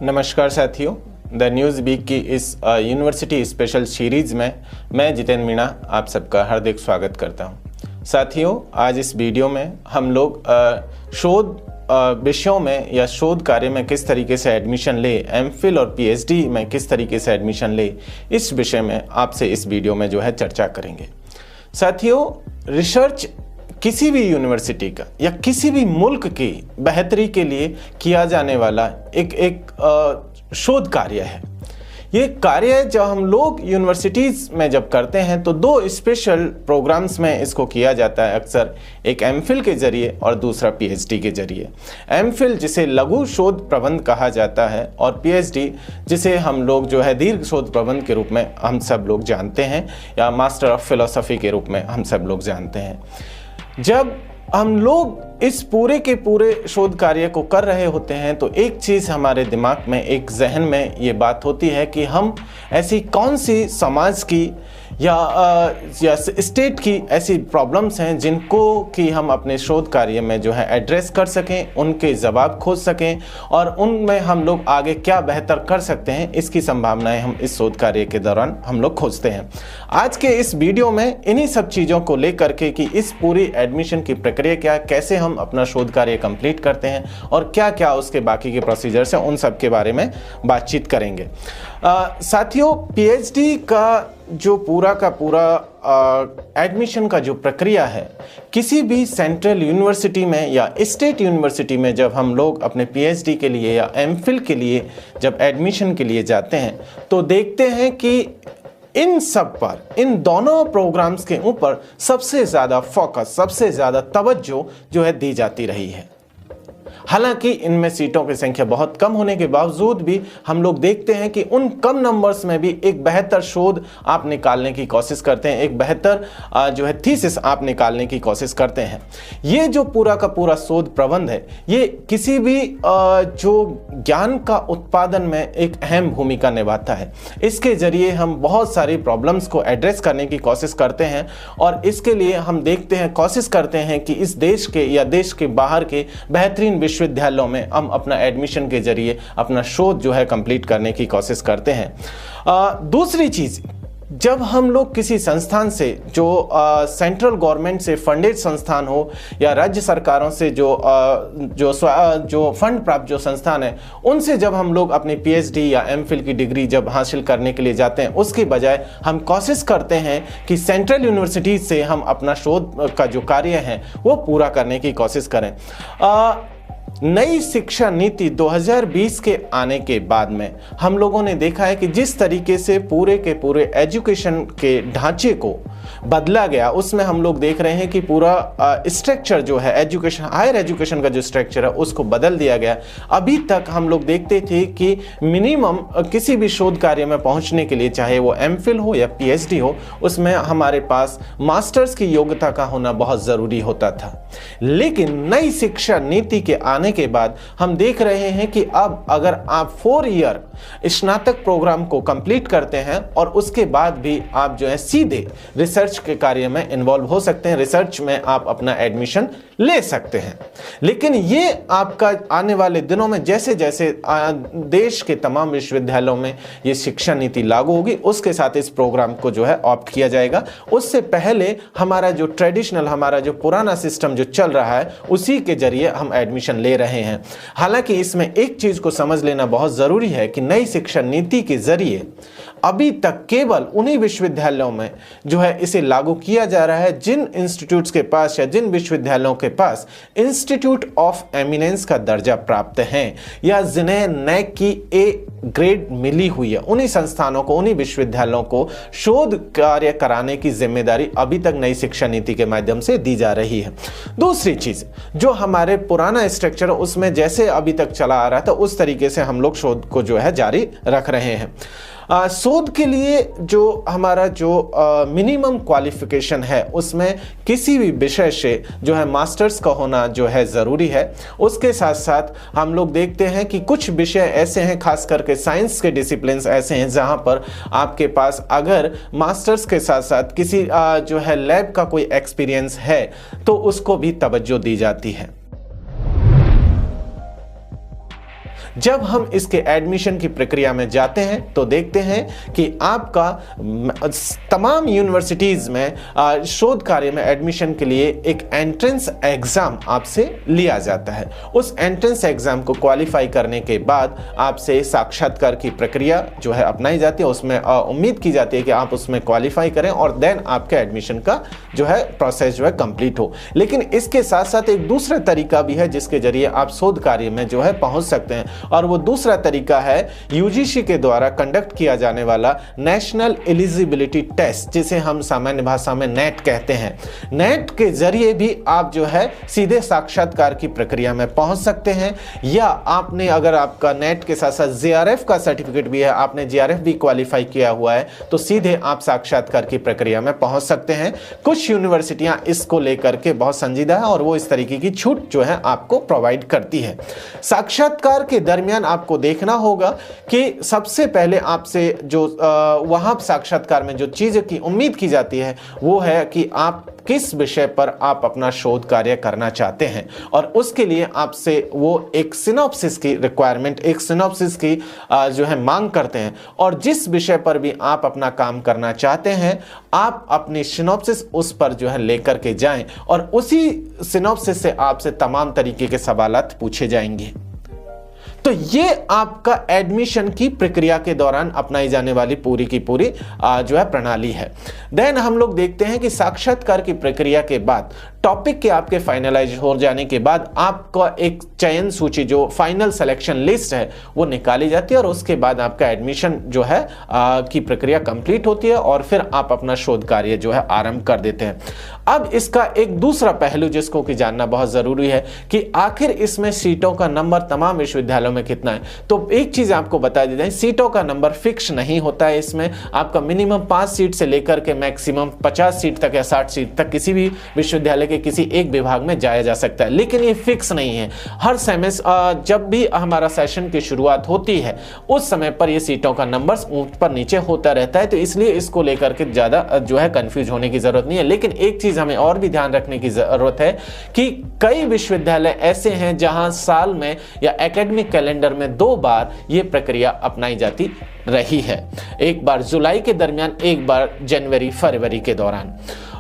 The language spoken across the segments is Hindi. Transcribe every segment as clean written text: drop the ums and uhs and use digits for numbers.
नमस्कार साथियों, द न्यूज़ वीक की इस यूनिवर्सिटी स्पेशल सीरीज़ में मैं जितेंद्र मीणा आप सबका हार्दिक स्वागत करता हूं। साथियों, आज इस वीडियो में हम लोग शोध विषयों में या शोध कार्य में किस तरीके से एडमिशन ले, एमफिल और पीएचडी में किस तरीके से एडमिशन ले, इस विषय में आपसे इस वीडियो में चर्चा करेंगे। साथियों, रिसर्च किसी भी यूनिवर्सिटी का या किसी भी मुल्क की बेहतरी के लिए किया जाने वाला एक शोध कार्य है। ये कार्य जब हम लोग यूनिवर्सिटीज़ में जब करते हैं तो दो स्पेशल प्रोग्राम्स में इसको किया जाता है, अक्सर एक एमफिल के जरिए और दूसरा पीएचडी के जरिए। एमफिल जिसे लघु शोध प्रबंध कहा जाता है और पीएचडी जिसे हम लोग दीर्घ शोध प्रबंध के रूप में हम सब लोग जानते हैं या मास्टर ऑफ फिलोसफी के रूप में हम सब लोग जानते हैं। जब हम लोग इस पूरे के पूरे शोध कार्य को कर रहे होते हैं तो एक चीज़ हमारे दिमाग में, एक जहन में ये बात होती है कि हम ऐसी कौन सी समाज की या स्टेट की ऐसी प्रॉब्लम्स हैं जिनको कि हम अपने शोध कार्य में एड्रेस कर सकें, उनके जवाब खोज सकें और उनमें हम लोग आगे क्या बेहतर कर सकते हैं, इसकी संभावनाएं हम इस शोध कार्य के दौरान हम लोग खोजते हैं। आज के इस वीडियो में इन्हीं सब चीज़ों को लेकर के कि इस पूरी एडमिशन की प्रक्रिया क्या, कैसे हम अपना शोध कार्य कंप्लीट करते हैं और क्या क्या उसके बाकी के प्रोसीजर्स हैं, उन सब के बारे में बातचीत करेंगे। साथियों, पीएचडी का जो पूरा का पूरा एडमिशन का जो प्रक्रिया है, किसी भी सेंट्रल यूनिवर्सिटी में या स्टेट यूनिवर्सिटी में जब हम लोग अपने पीएचडी के लिए या एमफिल के लिए जब एडमिशन के लिए जाते हैं तो देखते हैं कि इन सब पर, इन दोनों प्रोग्राम्स के ऊपर सबसे ज़्यादा फोकस, सबसे ज़्यादा तवज्जो दी जाती रही है। हालांकि इनमें सीटों की संख्या बहुत कम होने के बावजूद भी हम लोग देखते हैं कि उन कम नंबर्स में भी एक बेहतर शोध आप निकालने की कोशिश करते हैं, एक बेहतर थीसिस आप निकालने की कोशिश करते हैं। ये जो पूरा का पूरा शोध प्रबंध है, ये किसी भी जो ज्ञान का उत्पादन में एक अहम भूमिका निभाता है। इसके जरिए हम बहुत सारी प्रॉब्लम्स को एड्रेस करने की कोशिश करते हैं और इसके लिए हम देखते हैं, कोशिश करते हैं कि इस देश के या देश के बाहर के बेहतरीन विश्वविद्यालयों में हम अपना एडमिशन के जरिए अपना शोध कंप्लीट करने की कोशिश करते हैं। दूसरी चीज़, जब हम लोग किसी संस्थान से जो सेंट्रल गवर्नमेंट से फंडेड संस्थान हो या राज्य सरकारों से जो फंड प्राप्त जो संस्थान है, उनसे जब हम लोग अपनी पीएचडी या एमफिल की डिग्री जब हासिल करने के लिए जाते हैं, उसके बजाय हम कोशिश करते हैं कि सेंट्रल यूनिवर्सिटी से हम अपना शोध का जो कार्य है वो पूरा करने की कोशिश करें। नई शिक्षा नीति 2020 के आने के बाद में हम लोगों ने देखा है कि जिस तरीके से पूरे के पूरे एजुकेशन के ढांचे को बदला गया, उसमें हम लोग देख रहे हैं कि पूरा स्ट्रक्चर एजुकेशन, हायर एजुकेशन का जो स्ट्रक्चर है उसको बदल दिया गया। अभी तक हम लोग देखते थे कि मिनिमम किसी भी शोध कार्य में पहुंचने के लिए, चाहे वो एमफिल हो या पीएचडी हो, उसमें हमारे पास मास्टर्स की योग्यता का होना बहुत ज़रूरी होता था। लेकिन नई शिक्षा नीति के आने के बाद हम देख रहे हैं कि अब अगर आप 4 ईयर स्नातक प्रोग्राम को कंप्लीट करते हैं और उसके बाद भी आप सीधे रिसर्च के कार्य में इन्वॉल्व हो सकते हैं, रिसर्च में आप अपना एडमिशन ले सकते हैं। लेकिन ये आपका आने वाले दिनों में जैसे जैसे देश के तमाम विश्वविद्यालयों में ये शिक्षा नीति लागू होगी, उसके साथ इस प्रोग्राम को ऑप्ट किया जाएगा। उससे पहले हमारा जो ट्रेडिशनल, हमारा जो पुराना सिस्टम जो चल रहा है, उसी के जरिए हम एडमिशन ले रहे हैं। हालांकि इसमें एक चीज को समझ लेना बहुत जरूरी है कि नई शिक्षा नीति के जरिए अभी तक केवल उन्हीं विश्वविद्यालयों में इसे लागू किया जा रहा है जिन इंस्टीट्यूट्स के पास या जिन विश्वविद्यालयों के पास इंस्टीट्यूट ऑफ एमिनेंस का दर्जा प्राप्त है या जिन्हें नैक की ए ग्रेड मिली हुई है, उन्हीं संस्थानों को, उन्हीं विश्वविद्यालयों को शोध कार्य कराने की जिम्मेदारी अभी तक नई शिक्षा नीति के माध्यम से दी जा रही है। दूसरी चीज, जो हमारे पुराना स्ट्रक्चर उसमें जैसे अभी तक चला आ रहा था उस तरीके से हम लोग शोध को जारी रख रहे हैं। शोध के लिए जो हमारा मिनिमम क्वालिफिकेशन है, उसमें किसी भी विषय से मास्टर्स का होना ज़रूरी है। उसके साथ साथ हम लोग देखते हैं कि कुछ विषय ऐसे हैं, खास करके साइंस के डिसिप्लिन्स ऐसे हैं जहां पर आपके पास अगर मास्टर्स के साथ साथ किसी लैब का कोई एक्सपीरियंस है तो उसको भी तवज्जो दी जाती है। जब हम इसके एडमिशन की प्रक्रिया में जाते हैं तो देखते हैं कि आपका तमाम यूनिवर्सिटीज में शोध कार्य में एडमिशन के लिए एक एंट्रेंस एग्जाम आपसे लिया जाता है। उस एंट्रेंस एग्जाम को क्वालिफाई करने के बाद आपसे साक्षात्कार की प्रक्रिया जो है अपनाई जाती है। उसमें उम्मीद की जाती है कि आप उसमें क्वालिफाई करें और देन आपके एडमिशन का जो है प्रोसेस जो है कंप्लीट हो। लेकिन इसके साथ साथ एक दूसरा तरीका भी है जिसके जरिए आप शोध कार्य में जो है पहुंच सकते हैं, और वो दूसरा तरीका है यूजीसी के द्वारा कंडक्ट किया जाने वाला नेशनल एलिजिबिलिटी टेस्ट, जिसे हम सामान्य भाषा में नेट कहते हैं। नेट के जरिए भी आप जो है सीधे साक्षात्कार की प्रक्रिया में पहुंच सकते हैं, या आपने अगर आपका नेट के साथ साथ जेआरएफ का सर्टिफिकेट भी है, आपने जेआरएफ भी क्वालिफाई किया हुआ है, तो सीधे आप साक्षात्कार की प्रक्रिया में पहुंच सकते हैं। कुछ यूनिवर्सिटियां इसको लेकर के बहुत संजीदा है और वो इस तरीके की छूट जो है आपको प्रोवाइड करती है। साक्षात्कार के दरमियान आपको देखना होगा कि सबसे पहले आपसे जो वहां साक्षात्कार में जो चीज की उम्मीद की जाती है वो है कि आप किस विषय पर आप अपना शोध कार्य करना चाहते हैं, और उसके लिए आपसे वो एक सिनॉप्सिस की रिक्वायरमेंट, एक सिनॉप्सिस की जो है मांग करते हैं। और जिस विषय पर भी आप अपना काम करना चाहते हैं, आप अपनी सिनॉप्सिस उस पर जो है लेकर के जाएं, और उसी सिनॉप्सिस से आपसे तमाम तरीके के सवालात पूछे जाएंगे। तो ये आपका एडमिशन की प्रक्रिया के दौरान अपनाई जाने वाली पूरी की पूरी जो है प्रणाली है। देन हम लोग देखते हैं कि साक्षात्कार की प्रक्रिया के बाद टॉपिक के आपके फाइनलाइज हो जाने के बाद आपका एक चयन सूची, जो फाइनल सिलेक्शन लिस्ट है, वो निकाली जाती है, और उसके बाद आपका एडमिशन जो है की प्रक्रिया कंप्लीट होती है, और फिर आप अपना शोध कार्य जो है आरंभ कर देते हैं। अब इसका एक दूसरा पहलू जिसको कि जानना बहुत जरूरी है कि आखिर इसमें सीटों का नंबर तमाम विश्वविद्यालयों में कितना है। तो एक चीज आपको बता दी जाए, सीटों का नंबर फिक्स नहीं होता है। इसमें आपका मिनिमम 5 सीट से लेकर के मैक्सिमम 50 सीट तक या 60 सीट तक किसी भी विश्वविद्यालय के किसी एक विभाग में जाया जा सकता है, लेकिन ये फिक्स नहीं है। हर सेमेस्टर जब भी हमारा सेशन की शुरुआत होती है उस समय पर ये सीटों का नंबर ऊपर नीचे होता रहता है, तो इसलिए इसको लेकर के ज्यादा जो है कंफ्यूज होने की जरूरत नहीं है। लेकिन एक चीज हमें और भी ध्यान रखने की जरूरत है कि कई विश्वविद्यालय ऐसे हैं जहां साल में या एकेडमिक कैलेंडर में 2 बार ये प्रक्रिया अपनाई जाती रही है, एक बार जुलाई के दरमियान, एक बार जनवरी फरवरी के दौरान।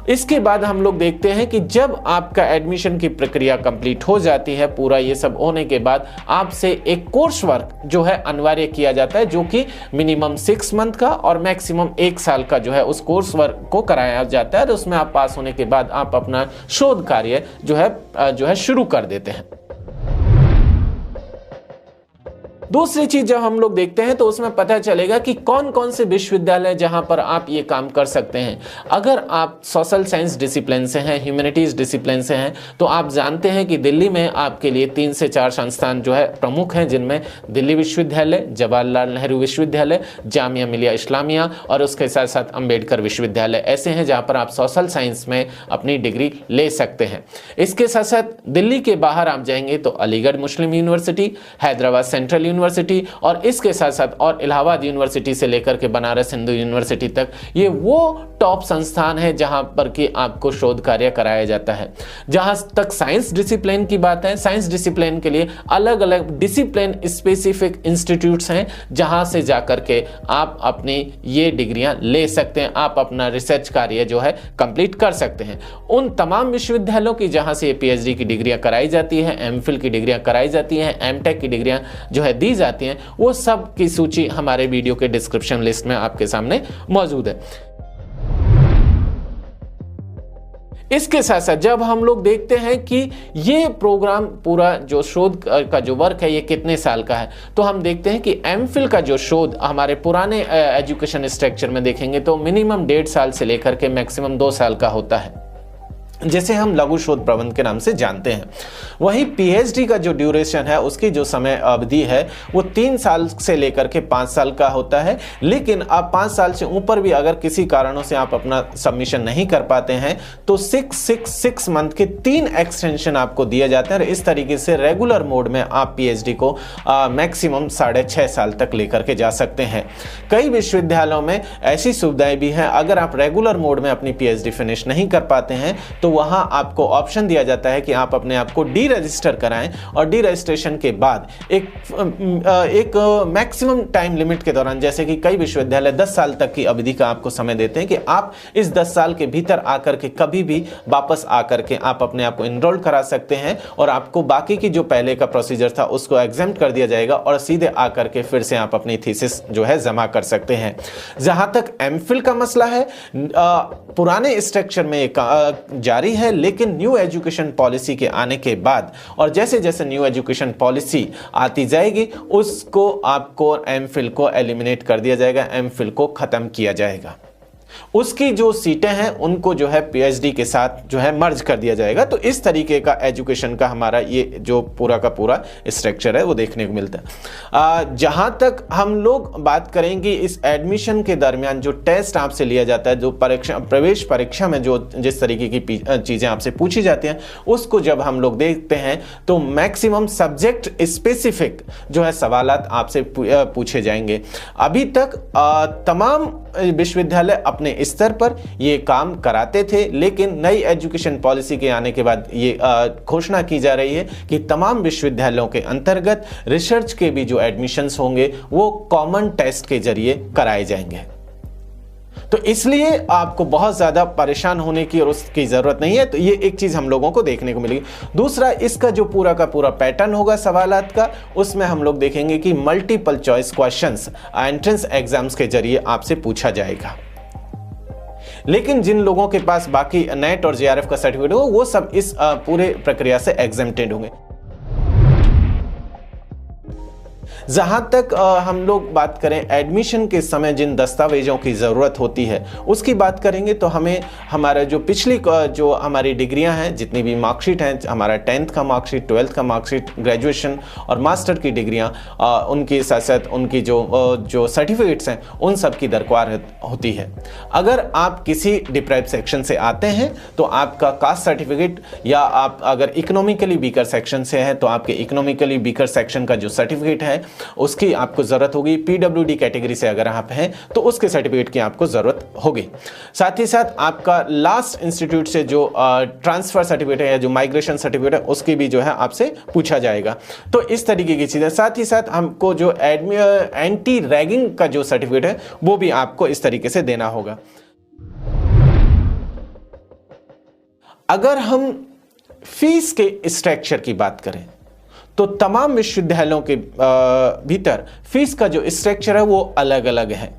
इसके बाद हम लोग देखते हैं कि जब आपका एडमिशन की प्रक्रिया कंप्लीट हो जाती है, पूरा ये सब होने के बाद आपसे एक कोर्स वर्क जो है अनिवार्य किया जाता है, जो कि मिनिमम 6 मंथ का और मैक्सिमम 1 साल का जो है उस कोर्स वर्क को कराया जाता है। तो उसमें आप पास होने के बाद आप अपना शोध कार्य जो है शुरू कर देते हैं। दूसरी चीज जब हम लोग देखते हैं तो उसमें पता चलेगा कि कौन कौन से विश्वविद्यालय जहां पर आप ये काम कर सकते हैं। अगर आप सोशल साइंस डिसिप्लिन से हैं, ह्यूमैनिटीज डिसिप्लिन से हैं, तो आप जानते हैं कि दिल्ली में आपके लिए 3 से 4 संस्थान जो है प्रमुख हैं, जिनमें दिल्ली विश्वविद्यालय, जवाहरलाल नेहरू विश्वविद्यालय, जामिया मिलिया इस्लामिया और उसके साथ साथ अंबेडकर विश्वविद्यालय ऐसे हैं जहां पर आप सोशल साइंस में अपनी डिग्री ले सकते हैं। इसके साथ साथ दिल्ली के बाहर आप जाएंगे तो Aligarh Muslim University, Hyderabad Central university, और इसके साथ साथ और इलाहाबाद यूनिवर्सिटी से लेकर के बनारस हिंदू यूनिवर्सिटी तक, ये वो टॉप संस्थान है जहां पर कि आपको शोध कार्य कराया जाता है। जहां तक साइंस डिसिप्लिन की बात है, साइंस डिसिप्लिन के लिए अलग अलग डिसिप्लिन स्पेसिफिक इंस्टीट्यूट्स हैं जहां से जाकर के आप अपनी ये डिग्रियां ले सकते हैं, आप अपना रिसर्च कार्य जो है कंप्लीट कर सकते हैं। उन तमाम विश्वविद्यालयों की जहां से पीएचडी की डिग्रियां कराई जाती है, एमफिल की डिग्रियां कराई जाती हैं, एमटेक की डिग्रियां जो है दी जाती हैं, वो सब की सूची हमारे वीडियो के डिस्क्रिप्शन लिस्ट में आपके सामने मौजूद है। इसके साथ साथ जब हम लोग देखते हैं कि ये प्रोग्राम पूरा जो शोध का जो वर्क है ये कितने साल का है, तो हम देखते हैं कि एमफिल का जो शोध हमारे पुराने एजुकेशन स्ट्रक्चर में देखेंगे तो मिनिमम 1.5 साल से लेकर के मैक्सिमम 2 साल का होता है, जिसे हम लघु शोध प्रबंध के नाम से जानते हैं। वहीं पीएचडी का जो ड्यूरेशन है, उसकी जो समय अवधि है वो 3 साल से लेकर के 5 साल का होता है। लेकिन अब 5 साल से ऊपर भी अगर किसी कारणों से आप अपना सबमिशन नहीं कर पाते हैं तो 6 मंथ के 3 एक्सटेंशन आपको दिए जाते हैं, और इस तरीके से रेगुलर मोड में आप पीएचडी को मैक्सिमम 6.5 साल तक लेकर के जा सकते हैं। कई विश्वविद्यालयों में ऐसी सुविधाएं भी हैं, अगर आप रेगुलर मोड में अपनी पीएचडी फिनिश नहीं कर पाते हैं तो वहां आपको ऑप्शन दिया जाता है कि आप अपने आप को डी रजिस्टर कराएं और डी रजिस्ट्रेशन के बाद एक मैक्सिमम टाइम लिमिट के दौरान, जैसे कि कई विश्वविद्यालय 10 साल तक की अवधि का आपको समय देते हैं कि आप इस 10 साल के भीतर आकर के कभी भी वापस आकर के आप अपने आप को इनरोल करा सकते हैं और आपको बाकी की जो पहले का प्रोसीजर था उसको एग्जेम्प्ट कर दिया जाएगा और सीधे आकर के फिर से आप अपनी थीसिस जो है जमा कर सकते हैं। जहां तक एमफिल का मसला है, पुराने स्ट्रक्चर में जारी है, लेकिन न्यू एजुकेशन पॉलिसी के आने के बाद और जैसे जैसे न्यू एजुकेशन पॉलिसी आती जाएगी उसको आपको एमफिल को एलिमिनेट कर दिया जाएगा, एमफिल को खत्म किया जाएगा। उसकी जो सीटें हैं उनको जो है पीएचडी के साथ जो है मर्ज कर दिया जाएगा। तो इस तरीके का एजुकेशन का हमारा ये जो पूरा का पूरा स्ट्रक्चर है वो देखने को मिलता है। जहां तक हम लोग बात करेंगे इस एडमिशन के दरमियान जो टेस्ट आपसे लिया जाता है, जो प्रवेश परीक्षा में जो जिस तरीके की चीजें आपसे पूछी जाती हैं उसको जब हम लोग देखते हैं तो मैक्सिमम सब्जेक्ट स्पेसिफिक जो है सवालात आपसे पूछे जाएंगे। अभी तक तमाम विश्वविद्यालय अपने स्तर पर ये काम कराते थे, लेकिन नई एजुकेशन पॉलिसी के आने के बाद ये घोषणा की जा रही है कि तमाम विश्वविद्यालयों के अंतर्गत रिसर्च के भी जो एडमिशंस होंगे वो कॉमन टेस्ट के जरिए कराए जाएंगे। तो इसलिए आपको बहुत ज्यादा परेशान होने की और उसकी जरूरत नहीं है। तो ये एक चीज हम लोगों को देखने को मिलेगी। दूसरा, इसका जो पूरा का पूरा पैटर्न होगा सवालात का, उसमें हम लोग देखेंगे कि multiple choice questions entrance exams के जरिए आपसे पूछा जाएगा। लेकिन जिन लोगों के पास बाकी नेट और जेआरएफ का सर्टिफिकेट हो वो सब इस पूरे प्रक्रिया से एग्जेम्प्टेड होंगे। जहां तक हम लोग बात करें एडमिशन के समय जिन दस्तावेजों की ज़रूरत होती है उसकी बात करेंगे तो हमें हमारा जो पिछली जो हमारी डिग्रियां हैं, जितनी भी मार्कशीट हैं, हमारा 10th का मार्कशीट, 12th का मार्कशीट, ग्रेजुएशन और मास्टर की डिग्रियां, उनके साथ साथ उनकी जो सर्टिफिकेट्स हैं उन सब की दरकार होती है। अगर आप किसी डिप्राइव्ड सेक्शन से आते हैं तो आपका कास्ट सर्टिफिकेट, या आप अगर इकोनॉमिकली वीकर सेक्शन से हैं तो आपके इकोनॉमिकली वीकर सेक्शन का जो सर्टिफिकेट है उसकी आपको जरूरत होगी। पीडब्ल्यूडी कैटेगरी से अगर आप हैं तो उसके सर्टिफिकेट की आपको जरूरत होगी। साथ ही साथ आपका लास्ट इंस्टीट्यूट से जो ट्रांसफर सर्टिफिकेट है या जो माइग्रेशन सर्टिफिकेट है उसकी भी जो है आपसे पूछा जाएगा। तो इस तरीके की चीजें, साथ ही साथ हमको जो एंटी रैगिंग का जो सर्टिफिकेट है वो भी आपको इस तरीके से देना होगा। अगर हम फीस के स्ट्रक्चर की बात करें तो तमाम विश्वविद्यालयों के भीतर फीस का जो स्ट्रक्चर है वो अलग अलग है।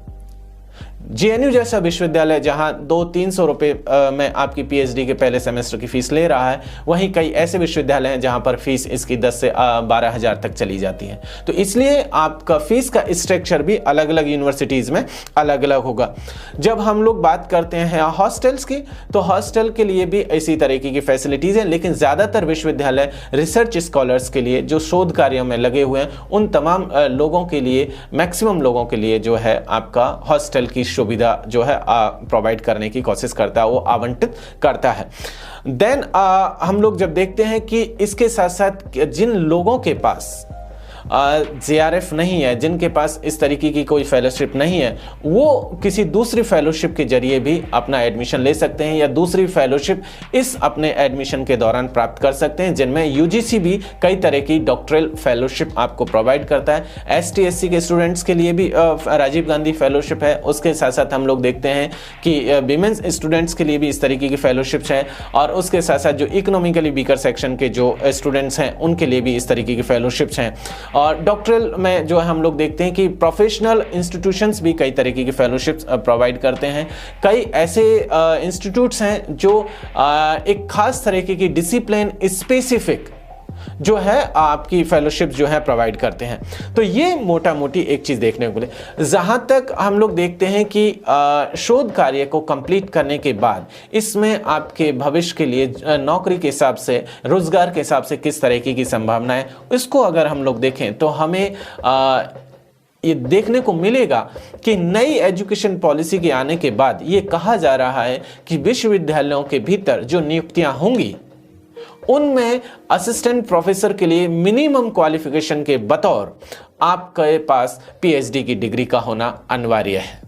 जेएनयू जैसा विश्वविद्यालय जहां 200-300 रुपए में आपकी पीएचडी के पहले सेमेस्टर की फीस ले रहा है, वहीं कई ऐसे विश्वविद्यालय हैं जहां पर फीस इसकी 10 से 12,000 तक चली जाती है। तो इसलिए आपका फीस का स्ट्रक्चर भी अलग अलग यूनिवर्सिटीज में अलग अलग होगा। जब हम लोग बात करते हैं हॉस्टल्स की, तो हॉस्टल के लिए भी इसी तरीके की फैसिलिटीज हैं, लेकिन ज्यादातर विश्वविद्यालय रिसर्च स्कॉलर्स के लिए जो शोध कार्यों में लगे हुए हैं उन तमाम लोगों के लिए, मैक्सिमम लोगों के लिए जो है आपका हॉस्टल की सुविधा जो है प्रोवाइड करने की कोशिश करता है, वो आवंटित करता है। देन हम लोग जब देखते हैं कि इसके साथ साथ जिन लोगों के पास जेआरएफ नहीं है, जिनके पास इस तरीके की कोई फेलोशिप नहीं है, वो किसी दूसरी फेलोशिप के जरिए भी अपना एडमिशन ले सकते हैं या दूसरी फेलोशिप इस अपने एडमिशन के दौरान प्राप्त कर सकते हैं, जिनमें यूजीसी भी कई तरह की डॉक्टरल फेलोशिप आपको प्रोवाइड करता है। एसटी/एससी के स्टूडेंट्स के लिए भी राजीव गांधी फेलोशिप है। उसके साथ साथ हम लोग देखते हैं कि विमेंस स्टूडेंट्स के लिए भी इस तरीके की फेलोशिप्स हैं, और उसके साथ साथ जो इकोनॉमिकली वीकर सेक्शन के जो स्टूडेंट्स हैं उनके लिए भी इस तरीके की फेलोशिप्स हैं। और डॉक्टरल में जो हम लोग देखते हैं कि प्रोफेशनल इंस्टीट्यूशंस भी कई तरीके की फेलोशिप्स प्रोवाइड करते हैं। कई ऐसे इंस्टीट्यूट्स हैं जो एक खास तरीके की डिसिप्लिन स्पेसिफिक जो है आपकी फेलोशिप जो है प्रोवाइड करते हैं। तो ये मोटा मोटी एक चीज देखने को मिले। जहां तक हम लोग देखते हैं कि शोध कार्य को कंप्लीट करने के बाद इसमें आपके भविष्य के लिए नौकरी के हिसाब से, रोजगार के हिसाब से किस तरीके की संभावना है, इसको अगर हम लोग देखें तो हमें ये देखने को मिलेगा कि नई एजुकेशन पॉलिसी के आने के बाद ये कहा जा रहा है कि विश्वविद्यालयों के भीतर जो नियुक्तियां होंगी उनमें असिस्टेंट प्रोफेसर के लिए मिनिमम क्वालिफिकेशन के बतौर आपके पास पीएचडी की डिग्री का होना अनिवार्य है।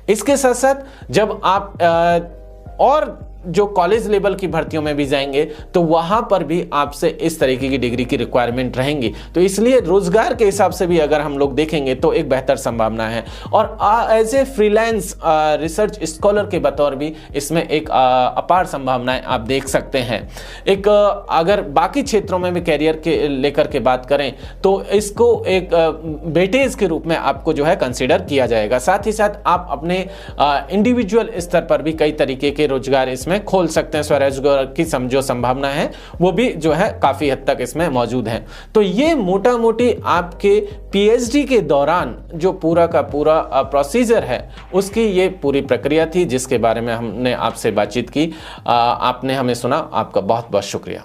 इसके साथ साथ जब आप और जो कॉलेज लेवल की भर्तियों में भी जाएंगे तो वहां पर भी आपसे इस तरीके की डिग्री की रिक्वायरमेंट रहेंगी। तो इसलिए रोजगार के हिसाब से भी अगर हम लोग देखेंगे तो एक बेहतर संभावना है। और as a freelance research scholar के बतौर भी इसमें एक अपार संभावनाएं आप देख सकते हैं। एक अगर बाकी क्षेत्रों में भी कैरियर के लेकर के बात करें तो इसको एक वेटेज के रूप में आपको जो है कंसीडर किया जाएगा। साथ ही साथ आप अपने इंडिविजुअल स्तर पर भी कई तरीके के रोजगार इसमें खोल सकते हैं। स्वरोजगार की जो संभावना है वो भी जो है काफी हद तक इसमें मौजूद है। तो ये मोटा मोटी आपके पीएचडी के दौरान जो पूरा का पूरा प्रोसीजर है उसकी ये पूरी प्रक्रिया थी जिसके बारे में हमने आपसे बातचीत की। आपने हमें सुना, आपका बहुत बहुत शुक्रिया।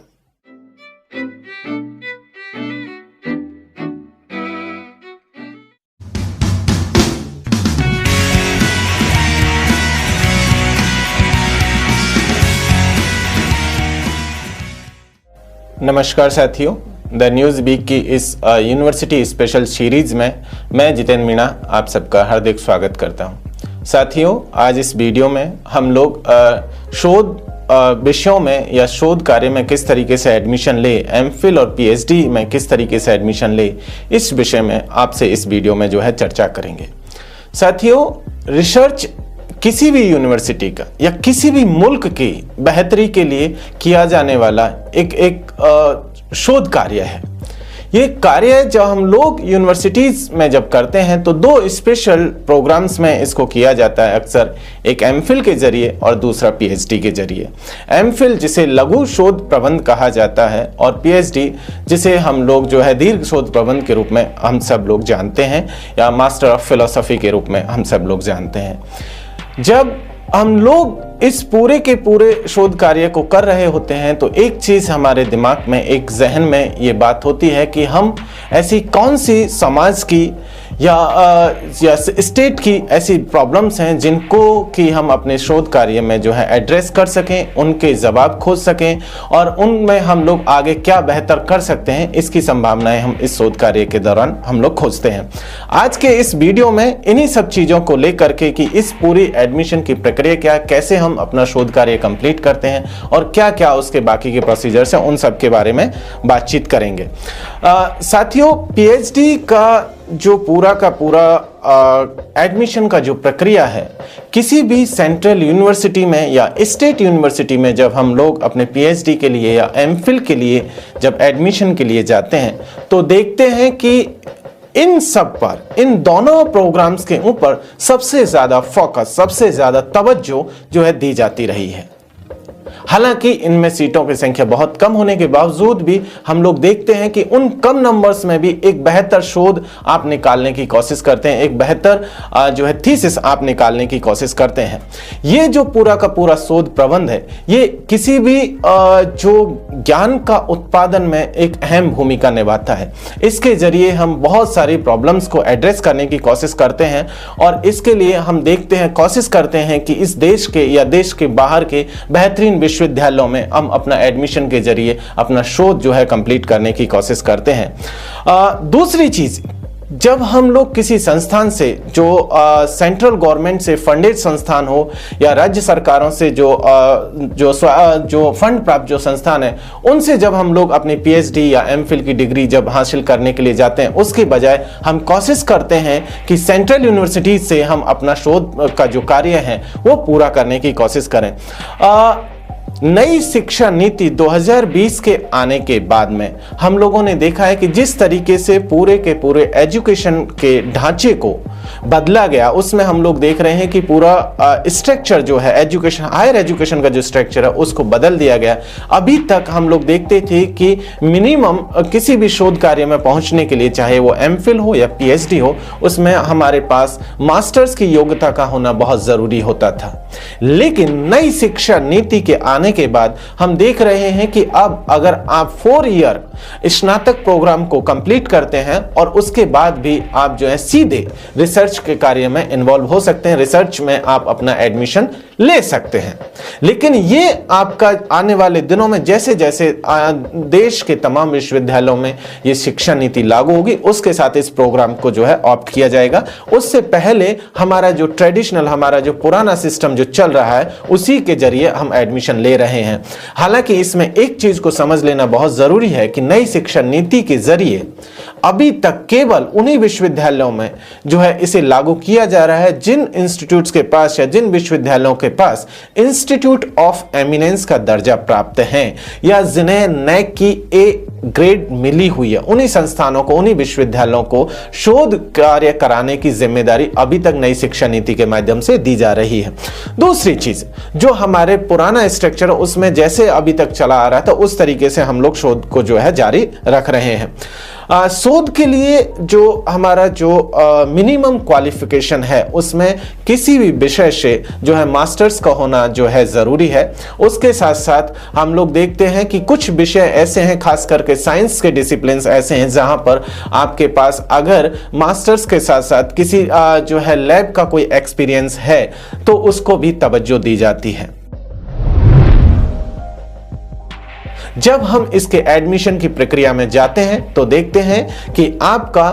नमस्कार साथियों, द न्यूज़ वीक की इस यूनिवर्सिटी स्पेशल सीरीज में मैं जितेंद्र मीणा आप सबका हार्दिक स्वागत करता हूं। साथियों, आज इस वीडियो में हम लोग शोध विषयों में या शोध कार्य में किस तरीके से एडमिशन ले, एमफिल और पीएचडी में किस तरीके से एडमिशन ले, इस विषय में आपसे इस वीडियो में जो है चर्चा करेंगे। साथियों, रिसर्च किसी भी यूनिवर्सिटी का या किसी भी मुल्क की बेहतरी के लिए किया जाने वाला एक शोध कार्य है। ये कार्य जब हम लोग यूनिवर्सिटीज में जब करते हैं तो दो स्पेशल प्रोग्राम्स में इसको किया जाता है अक्सर, एक एमफिल के जरिए और दूसरा पीएचडी के जरिए। एमफिल जिसे लघु शोध प्रबंध कहा जाता है और पीएचडी जिसे हम लोग जो है दीर्घ शोध प्रबंध के रूप में हम सब लोग जानते हैं या मास्टर ऑफ फिलोसफी के रूप में हम सब लोग जानते हैं। जब हम लोग इस पूरे के पूरे शोध कार्य को कर रहे होते हैं तो एक चीज हमारे दिमाग में, एक जहन में ये बात होती है कि हम ऐसी कौन सी समाज की या स्टेट की ऐसी प्रॉब्लम्स हैं जिनको कि हम अपने शोध कार्य में जो है एड्रेस कर सकें, उनके जवाब खोज सकें और उनमें हम लोग आगे क्या बेहतर कर सकते हैं, इसकी संभावनाएं हम इस शोध कार्य के दौरान हम लोग खोजते हैं। आज के इस वीडियो में इन्हीं सब चीज़ों को लेकर के कि इस पूरी एडमिशन की प्रक्रिया क्या, कैसे हम अपना शोध कार्य कंप्लीट करते हैं और क्या क्या उसके बाकी के प्रोसीजर्स हैं, उन सब के बारे में बातचीत करेंगे। साथियों, पीएचडी का जो पूरा का पूरा एडमिशन का जो प्रक्रिया है, किसी भी सेंट्रल यूनिवर्सिटी में या स्टेट यूनिवर्सिटी में जब हम लोग अपने पीएचडी के लिए या एमफिल के लिए जब एडमिशन के लिए जाते हैं तो देखते हैं कि इन सब पर, इन दोनों प्रोग्राम्स के ऊपर सबसे ज़्यादा फोकस, सबसे ज़्यादा तवज्जो जो है दी जाती रही है। हालांकि इनमें सीटों की संख्या बहुत कम होने के बावजूद भी हम लोग देखते हैं कि उन कम नंबर्स में भी एक बेहतर शोध आप निकालने की कोशिश करते हैं, एक बेहतर जो है थीसिस आप निकालने की कोशिश करते हैं। ये जो पूरा का पूरा शोध प्रबंध है, ये किसी भी जो ज्ञान का उत्पादन में एक अहम भूमिका निभाता है। इसके जरिए हम बहुत सारी प्रॉब्लम्स को एड्रेस करने की कोशिश करते हैं और इसके लिए हम देखते हैं, कोशिश करते हैं कि इस देश के या देश के बाहर के बेहतरीन विश्वविद्यालयों में हम अपना एडमिशन के जरिए अपना शोध जो है कंप्लीट करने की कोशिश करते हैं। दूसरी चीज, जब हम लोग किसी संस्थान से जो सेंट्रल गवर्नमेंट से फंडेड संस्थान हो या राज्य सरकारों से जो फंड प्राप्त जो संस्थान है, उनसे जब हम लोग अपनी पीएचडी या एमफिल की डिग्री जब हासिल करने के लिए जाते हैं, उसके बजाय हम कोशिश करते हैं कि सेंट्रल यूनिवर्सिटी से हम अपना शोध का जो कार्य है वो पूरा करने की कोशिश करें। नई शिक्षा नीति 2020 के आने के बाद में हम लोगों ने देखा है कि जिस तरीके से पूरे के पूरे एजुकेशन के ढांचे को बदला गया, उसमें हम लोग देख रहे हैं कि पूरा स्ट्रक्चर जो है एजुकेशन, हायर एजुकेशन का जो स्ट्रक्चर है उसको बदल दिया गया। अभी तक हम लोग देखते थे कि मिनिमम किसी भी शोध कार्य में पहुंचने के लिए, चाहे वो एमफिल हो या पीएचडी हो, उसमें हमारे पास मास्टर्स की योग्यता का होना बहुत जरूरी होता था। लेकिन नई शिक्षा नीति के आने के बाद हम देख रहे हैं कि अब अगर आप 4 ईयर स्नातक प्रोग्राम को कंप्लीट करते हैं और उसके बाद भी आप जो है सीधे रिसर्च के कार्य में इन्वॉल्व हो सकते हैं, रिसर्च में आप अपना एडमिशन ले सकते हैं। लेकिन ये आपका आने वाले दिनों में जैसे जैसे देश के तमाम विश्वविद्यालयों में ये शिक्षा नीति लागू होगी, उसके साथ इस प्रोग्राम को जो है ऑप्ट किया जाएगा। उससे पहले हमारा जो ट्रेडिशनल, हमारा जो पुराना सिस्टम जो चल रहा है, उसी के जरिए हम एडमिशन ले रहे हैं। हालांकि इसमें एक चीज को समझ लेना बहुत जरूरी है कि नई शिक्षा नीति के जरिए अभी तक केवल उन्हीं विश्वविद्यालयों में जो है इसे लागू किया जा रहा है जिन इंस्टीट्यूट्स के पास या जिन विश्वविद्यालयों के पास इंस्टीट्यूट ऑफ एमिनेंस का दर्जा प्राप्त है या जिन्हें नैक की ए ग्रेड मिली हुई है, उन्हीं संस्थानों को, उन्हीं विश्वविद्यालयों को शोध कार्य कराने की जिम्मेदारी अभी तक नई शिक्षा नीति के माध्यम से दी जा रही है। दूसरी चीज, जो हमारे पुराना स्ट्रक्चर उसमें जैसे अभी तक चला आ रहा था उस तरीके से हम लोग शोध को जो है जारी रख रहे हैं। शोध के लिए जो हमारा जो मिनिमम क्वालिफिकेशन है उसमें किसी भी विषय से जो है मास्टर्स का होना जो है जरूरी है। उसके साथ साथ हम लोग देखते हैं कि कुछ विषय ऐसे हैं, खास करके साइंस के डिसिप्लिन्स ऐसे हैं जहां पर आपके पास अगर मास्टर्स के साथ साथ किसी जो है लैब का कोई एक्सपीरियंस है तो उसको भी तवज्जो दी जाती है। जब हम इसके एडमिशन की प्रक्रिया में जाते हैं तो देखते हैं कि आपका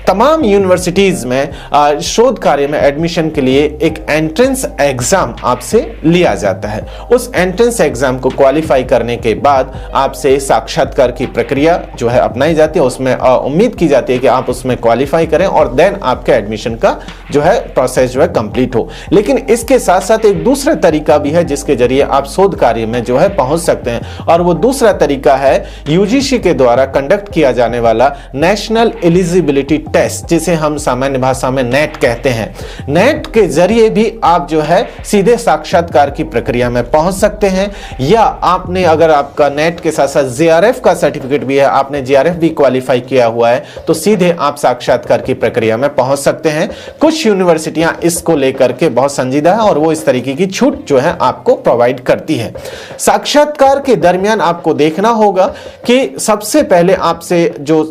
तमाम यूनिवर्सिटीज में शोध कार्य में एडमिशन के लिए एक एंट्रेंस एग्जाम आपसे लिया जाता है। उस एंट्रेंस एग्जाम को क्वालिफाई करने के बाद आपसे साक्षात्कार की प्रक्रिया जो है अपनाई जाती है। उसमें उम्मीद की जाती है कि आप उसमें क्वालिफाई करें और देन आपके एडमिशन का जो है प्रोसेस जो है कंप्लीट हो। लेकिन इसके साथ साथ एक दूसरा तरीका भी है जिसके जरिए आप शोध कार्य में जो है पहुंच सकते हैं, और वो दूसरा तरीका है यूजीसी के द्वारा कंडक्ट किया जाने वाला नेशनल एलिजिबिलिटी टेस्ट, जिसे हम सामान्य भाषा में नेट कहते हैं। नेट के जरिए भी आप जो है सीधे साक्षात्कार की प्रक्रिया में पहुंच सकते हैं, या आपने अगर आपका नेट के साथ साथ जीआरएफ का सर्टिफिकेट भी है, आपने जीआरएफ भी क्वालिफाई किया हुआ है, तो सीधे आप साक्षात्कार की प्रक्रिया में पहुंच सकते हैं। कुछ यूनिवर्सिटियां इसको लेकर के बहुत संजीदा है और वो इस तरीके की छूट जो है आपको प्रोवाइड करती है। साक्षात्कार के दरमियान आपको देखना होगा कि सबसे पहले आपसे जो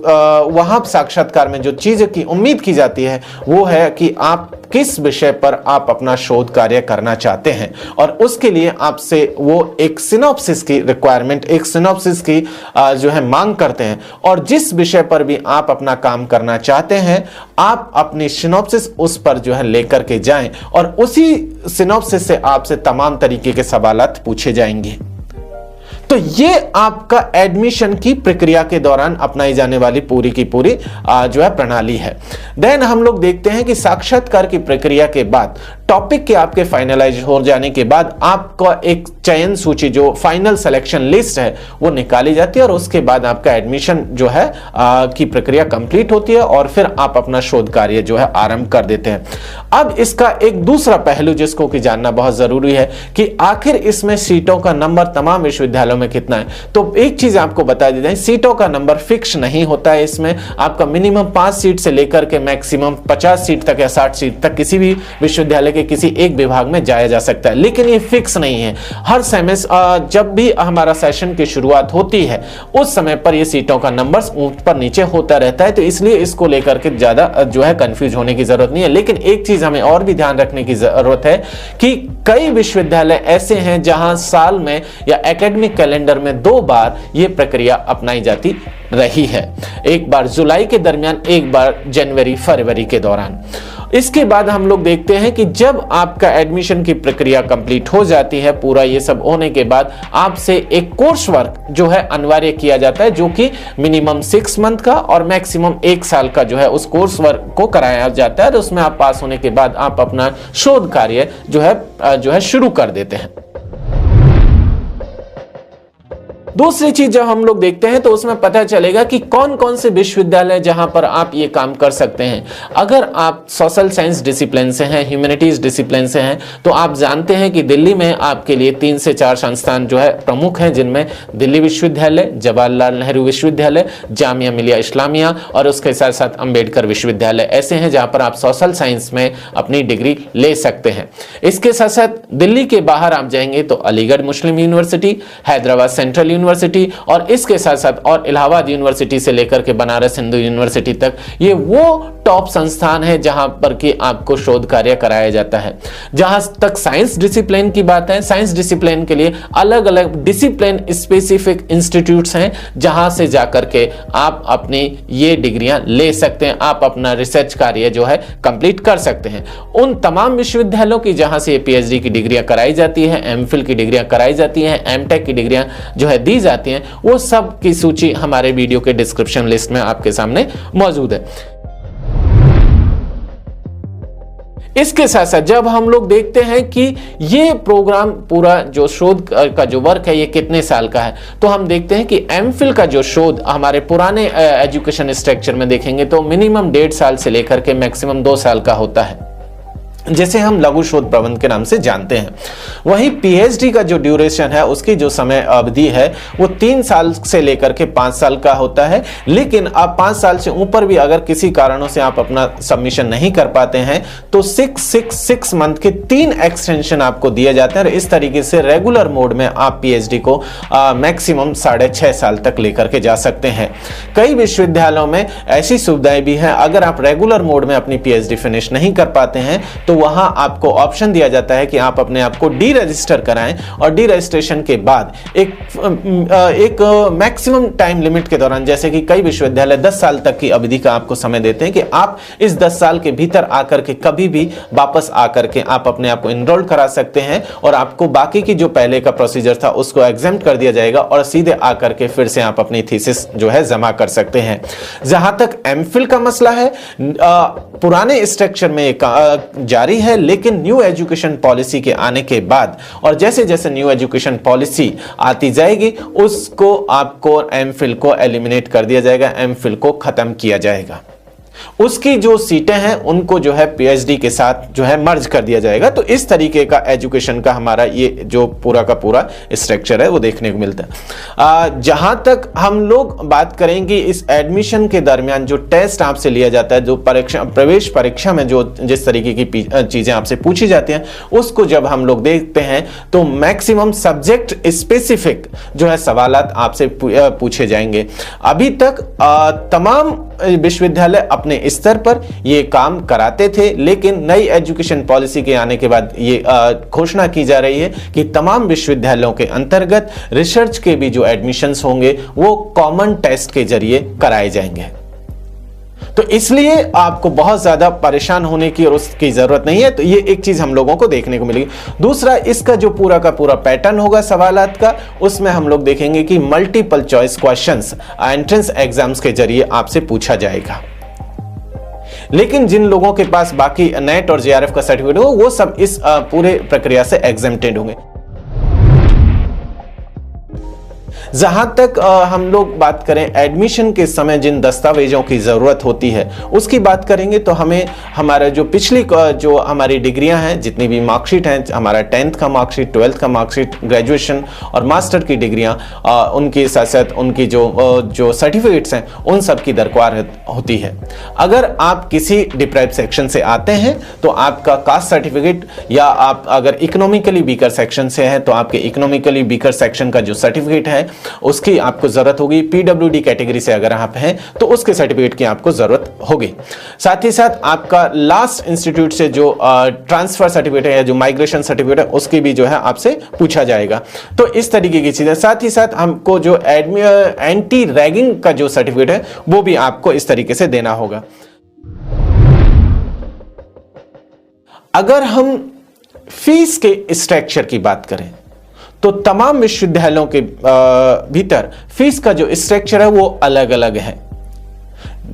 वहां साक्षात्कार में जो चीज की उम्मीद की जाती है वो है कि आप किस विषय पर आप अपना शोध कार्य करना चाहते हैं, और उसके लिए आपसे वो एक सिनॉप्सिस की रिक्वायरमेंट, एक सिनॉप्सिस की जो है मांग करते हैं। और जिस विषय पर भी आप अपना काम करना चाहते हैं आप अपनी सिनॉप्सिस उस पर जो है लेकर के जाएं, और उसी सिनॉप्सिस से आपसे तमाम तरीके के सवालात पूछे जाएंगे। तो ये आपका एडमिशन की प्रक्रिया के दौरान अपनाई जाने वाली पूरी की पूरी जो है प्रणाली है। देन हम लोग देखते हैं कि साक्षात्कार की प्रक्रिया के बाद टॉपिक के आपके फाइनलाइज हो जाने के बाद आपका एक चयन सूची, जो फाइनल सिलेक्शन लिस्ट है, वो निकाली जाती है, और उसके बाद आपका एडमिशन जो है की प्रक्रिया कंप्लीट होती है, और फिर आप अपना शोध कार्य जो है आरंभ कर देते हैं। अब इसका एक दूसरा पहलू जिसको कि जानना बहुत जरूरी है कि आखिर इसमें सीटों का नंबर तमाम विश्वविद्यालयों में कितना है। तो एक चीज आपको बता देते हैं, सीटों का नंबर फिक्स नहीं होता है। इसमें आपका मिनिमम 5 सीट से लेकर के मैक्सिमम 50 सीट तक या 60 सीट तक किसी भी विश्वविद्यालय के किसी एक विभाग में जाया जा सकता है, लेकिन ये फिक्स नहीं है। हर सेमेस्टर जब भी हमारा सेशन की शुरुआत होती है उस समय पर ये सीटों का नंबर ऊपर नीचे होता रहता है, तो इसलिए इसको लेकर के ज्यादा जो है कंफ्यूज होने की जरूरत नहीं है। लेकिन एक चीज हमें और भी ध्यान रखने की जरूरत है कि कई विश्वविद्यालय ऐसे हैं जहां साल में या एकेडमिक कैलेंडर में 2 बार यह प्रक्रिया अपनाई जाती रही है, एक बार जुलाई के दरमियान, एक बार जनवरी फरवरी के दौरान। इसके बाद हम लोग देखते हैं कि जब आपका एडमिशन की प्रक्रिया कंप्लीट हो जाती है, पूरा ये सब होने के बाद आपसे एक कोर्स वर्क जो है अनिवार्य किया जाता है, जो कि मिनिमम 6 मंथ का और मैक्सिमम 1 साल का जो है उस कोर्स वर्क को कराया जाता है। और उसमें आप पास होने के बाद आप अपना शोध कार्य जो है शुरू कर देते हैं। दूसरी चीज जब हम लोग देखते हैं तो उसमें पता चलेगा कि कौन कौन से विश्वविद्यालय जहां पर आप ये काम कर सकते हैं। अगर आप सोशल साइंस डिसिप्लिन से हैं, ह्यूमैनिटीज डिसिप्लिन से हैं, तो आप जानते हैं कि दिल्ली में आपके लिए 3 से 4 संस्थान जो है प्रमुख हैं, जिनमें दिल्ली विश्वविद्यालय, जवाहरलाल नेहरू विश्वविद्यालय, जामिया मिलिया इस्लामिया और उसके साथ साथ अंबेडकर विश्वविद्यालय ऐसे हैं जहां पर आप सोशल साइंस में अपनी डिग्री ले सकते हैं। इसके साथ साथ दिल्ली के बाहर आप जाएंगे तो Aligarh Muslim University, Hyderabad Central University, University और इसके साथ साथ और इलाहाबाद यूनिवर्सिटी से लेकर के बनारस हिंदू यूनिवर्सिटी तक, ये वो टॉप संस्थान है जहां पर कि आपको शोध कार्य कराया जाता है। जहां तक साइंस डिसिप्लिन की बात है, साइंस डिसिप्लिन के लिए अलग अलग डिसिप्लिन स्पेसिफिक इंस्टीट्यूट्स हैं जहां से जाकर के आप अपनी ये डिग्रियां ले सकते हैं, आप अपना रिसर्च कार्य जो है कंप्लीट कर सकते हैं। उन तमाम विश्वविद्यालयों की जहां से पीएचडी की डिग्रियां कराई जाती है, एमफिल की डिग्रियां कराई जाती हैं, एमटेक की डिग्रियां जो है दी जाती हैं, वो सब की सूची हमारे वीडियो के डिस्क्रिप्शन लिस्ट में आपके सामने मौजूद है। इसके साथ साथ जब हम लोग देखते हैं कि ये प्रोग्राम पूरा जो शोध का जो वर्क है ये कितने साल का है, तो हम देखते हैं कि एमफिल का जो शोध हमारे पुराने एजुकेशन स्ट्रक्चर में देखेंगे तो मिनिमम 1.5 साल से लेकर के मैक्सिमम 2 साल का होता है, जैसे हम लघु शोध प्रबंध के नाम से जानते हैं। वहीं पीएचडी का जो ड्यूरेशन है, उसकी जो समय अवधि है वो 3 साल से लेकर के 5 साल का होता है। लेकिन आप 5 साल से ऊपर भी अगर किसी कारणों से आप अपना सबमिशन नहीं कर पाते हैं तो 6 मंथ के 3 एक्सटेंशन आपको दिए जाते हैं और इस तरीके से रेगुलर मोड में आप पीएचडी को मैक्सिमम 6.5 साल तक लेकर के जा सकते हैं। कई विश्वविद्यालयों में ऐसी सुविधाएं भी हैं, अगर आप रेगुलर मोड में अपनी पीएचडी फिनिश नहीं कर पाते हैं तो वहां आपको ऑप्शन दिया जाता है कि आप अपने आप को डी रजिस्टर कराएं और डी रजिस्ट्रेशन के बाद एक मैक्सिमम टाइम लिमिट के दौरान, जैसे कि कई विश्वविद्यालय 10 साल तक की अवधि का आपको समय देते हैं कि आप इस 10 साल के भीतर आकर के कभी भी वापस आकर के आप अपने आप को इनरोल करा सकते हैं और आपको बाकी की जो पहले का प्रोसीजर था उसको एग्जेम्प्ट कर दिया जाएगा और सीधे आकर के फिर से आप अपनी थीसिस जो है जमा कर सकते हैं। जहां तक एमफिल का मसला है, पुराने स्ट्रक्चर में जारी है, लेकिन न्यू एजुकेशन पॉलिसी के आने के बाद और जैसे जैसे न्यू एजुकेशन पॉलिसी आती जाएगी उसको आपको एमफिल को एलिमिनेट कर दिया जाएगा, एमफिल को खत्म किया जाएगा। उसकी जो सीटें हैं उनको जो है पीएचडी के साथ जो है मर्ज कर दिया जाएगा। तो इस तरीके का एजुकेशन का हमारा ये जो पूरा का पूरा स्ट्रक्चर है वो देखने को मिलता है। जहां तक हम लोग बात करेंगे इस एडमिशन के दरमियान जो टेस्ट आपसे लिया जाता है, जो प्रवेश परीक्षा में जो जिस तरीके की चीजें आपसे पूछी जाती हैं, उसको जब हम लोग देखते हैं तो मैक्सिमम सब्जेक्ट स्पेसिफिक जो है सवालात आपसे पूछे जाएंगे। अभी तक तमाम विश्वविद्यालय अपने स्तर पर ये काम कराते थे, लेकिन नई एजुकेशन पॉलिसी के आने के बाद ये घोषणा की जा रही है कि तमाम विश्वविद्यालयों के अंतर्गत रिसर्च के भी जो एडमिशंस होंगे वो कॉमन टेस्ट के जरिए कराए जाएंगे। तो इसलिए आपको बहुत ज्यादा परेशान होने की और उसकी जरूरत नहीं है। तो ये एक चीज हम लोगों को देखने को मिलेगी। दूसरा, इसका जो पूरा का पूरा पैटर्न होगा सवालात का, उसमें हम लोग देखेंगे कि multiple choice questions entrance exams के जरिए आपसे पूछा जाएगा। लेकिन जिन लोगों के पास बाकी नेट और जेआरएफ का सर्टिफिकेट हो वो सब इस पूरे प्रक्रिया से एग्जेम्प्टेड होंगे। जहां तक हम लोग बात करें एडमिशन के समय जिन दस्तावेजों की जरूरत होती है उसकी बात करेंगे तो हमें हमारा जो पिछली जो हमारी डिग्रियां हैं, जितनी भी मार्कशीट हैं, हमारा 10th का मार्कशीट, 12th का मार्कशीट, ग्रेजुएशन और मास्टर की डिग्रियां, उनके साथ साथ उनकी जो सर्टिफिकेट्स हैं उन सब की दरकार होती है। अगर आप किसी डिप्राइव्ड सेक्शन से आते हैं तो आपका कास्ट सर्टिफिकेट, या आप अगर इकोनॉमिकली वीकर सेक्शन से हैं तो आपके इकोनॉमिकली वीकर सेक्शन का जो सर्टिफिकेट है उसकी आपको जरूरत होगी। पीडब्ल्यूडी कैटेगरी से अगर आप हैं तो उसके सर्टिफिकेट की आपको जरूरत होगी। साथ ही साथ आपका लास्ट इंस्टीट्यूट से जो ट्रांसफर सर्टिफिकेट है या जो माइग्रेशन सर्टिफिकेट है उसकी भी जो है आपसे पूछा जाएगा। तो इस तरीके की चीजें, साथ ही साथ हमको जो एंटी रैगिंग का जो सर्टिफिकेट है वो भी आपको इस तरीके से देना होगा। अगर हम फीस के स्ट्रक्चर की बात करें तो तमाम विश्वविद्यालयों के भीतर फीस का जो स्ट्रक्चर है वो अलग अलग है।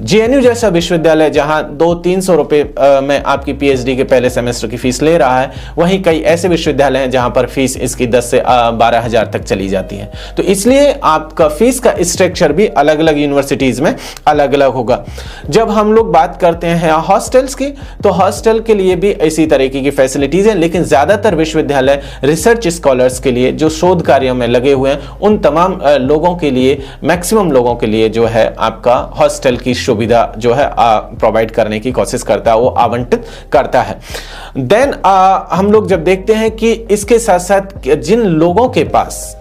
जेएनयू जैसा विश्वविद्यालय जहां 200-300 रुपए में आपकी पीएचडी के पहले सेमेस्टर की फीस ले रहा है, वहीं कई ऐसे विश्वविद्यालय हैं जहां पर फीस इसकी 10 से 12 हजार तक चली जाती है। तो इसलिए आपका फीस का स्ट्रक्चर भी अलग अलग यूनिवर्सिटीज में अलग अलग होगा। जब हम लोग बात करते हैं हॉस्टल्स की, तो हॉस्टल के लिए भी इसी तरीके की फैसिलिटीज है, लेकिन ज्यादातर विश्वविद्यालय रिसर्च स्कॉलर्स के लिए जो शोध कार्यों में लगे हुए हैं उन तमाम लोगों के लिए, मैक्सिमम लोगों के लिए जो है आपका हॉस्टल की सुविधा जो है प्रोवाइड करने की कोशिश करता है, वो आवंटित करता है। देन हम लोग जब देखते हैं कि इसके साथ साथ जिन लोगों के पास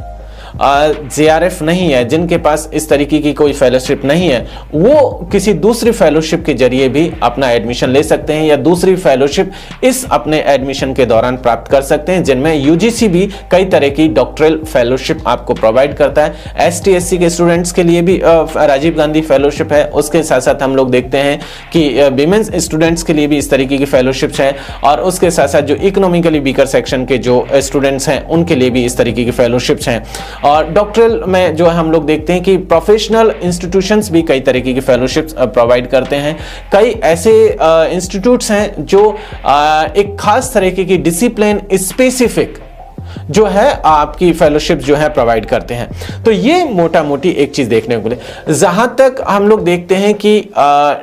JRF नहीं है, जिनके पास इस तरीके की कोई फेलोशिप नहीं है, वो किसी दूसरी फेलोशिप के जरिए भी अपना एडमिशन ले सकते हैं या दूसरी फेलोशिप इस अपने एडमिशन के दौरान प्राप्त कर सकते हैं, जिनमें यूजीसी भी कई तरह की डॉक्टरल फेलोशिप आपको प्रोवाइड करता है। ST/SC के स्टूडेंट्स के लिए भी राजीव गांधी फेलोशिप है। उसके साथ साथ हम लोग देखते हैं कि विमेंस स्टूडेंट्स के लिए भी इस तरीके की फेलोशिप्स हैं, और उसके साथ साथ जो इकोनॉमिकली वीकर सेक्शन के जो स्टूडेंट्स हैं उनके लिए भी इस तरीके की फेलोशिप्स हैं। और डॉक्टरल में जो हम लोग देखते हैं कि प्रोफेशनल इंस्टीट्यूशंस भी कई तरीके की फेलोशिप्स प्रोवाइड करते हैं। कई ऐसे इंस्टीट्यूट्स हैं जो एक खास तरीके की डिसिप्लिन स्पेसिफिक जो है आपकी फेलोशिप जो है प्रोवाइड करते हैं। तो ये मोटा मोटी एक चीज देखने को मिले। जहां तक हम लोग देखते हैं कि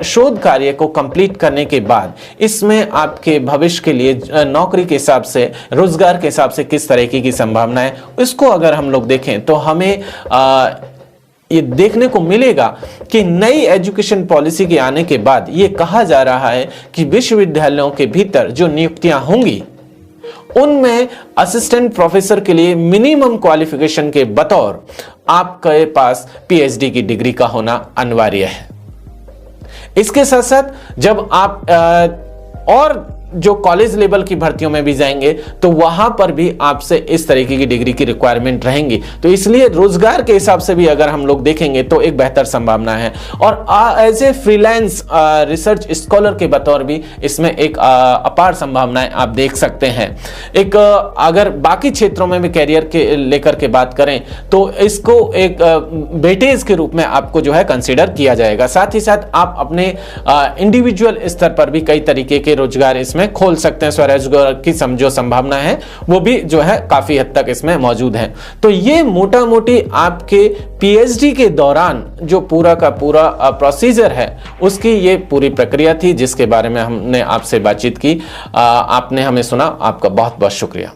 शोध कार्य को कंप्लीट करने के बाद इसमें आपके भविष्य के लिए नौकरी के हिसाब से, रोजगार के हिसाब से किस तरीके की संभावना है, इसको अगर हम लोग देखें तो हमें ये देखने को मिलेगा कि नई एजुकेशन पॉलिसी के आने के बाद ये कहा जा रहा है कि विश्वविद्यालयों के भीतर जो नियुक्तियां होंगी उनमें असिस्टेंट प्रोफेसर के लिए मिनिमम क्वालिफिकेशन के बतौर आपके पास PhD की डिग्री का होना अनिवार्य है। इसके साथ साथ जब आप और जो कॉलेज लेवल की भर्तियों में भी जाएंगे तो वहां पर भी आपसे इस तरीके की डिग्री की रिक्वायरमेंट रहेंगी। तो इसलिए रोजगार के हिसाब से भी अगर हम लोग देखेंगे तो एक बेहतर संभावना है। और as a freelance research scholar के बतौर भी इसमें एक अपार संभावनाएं आप देख सकते हैं। एक अगर बाकी क्षेत्रों में भी कैरियर के लेकर के बात करें तो इसको एक वेटेज के रूप में आपको जो है कंसिडर किया जाएगा। साथ ही साथ आप अपने इंडिविजुअल स्तर पर भी कई तरीके के रोजगार में खोल सकते हैं। स्वरोजगार की जो संभावना है वो भी जो है काफी हद तक इसमें मौजूद है। तो ये मोटा मोटी आपके PhD के दौरान जो पूरा का पूरा प्रोसीजर है उसकी ये पूरी प्रक्रिया थी जिसके बारे में हमने आपसे बातचीत की। आपने हमें सुना, आपका बहुत बहुत शुक्रिया।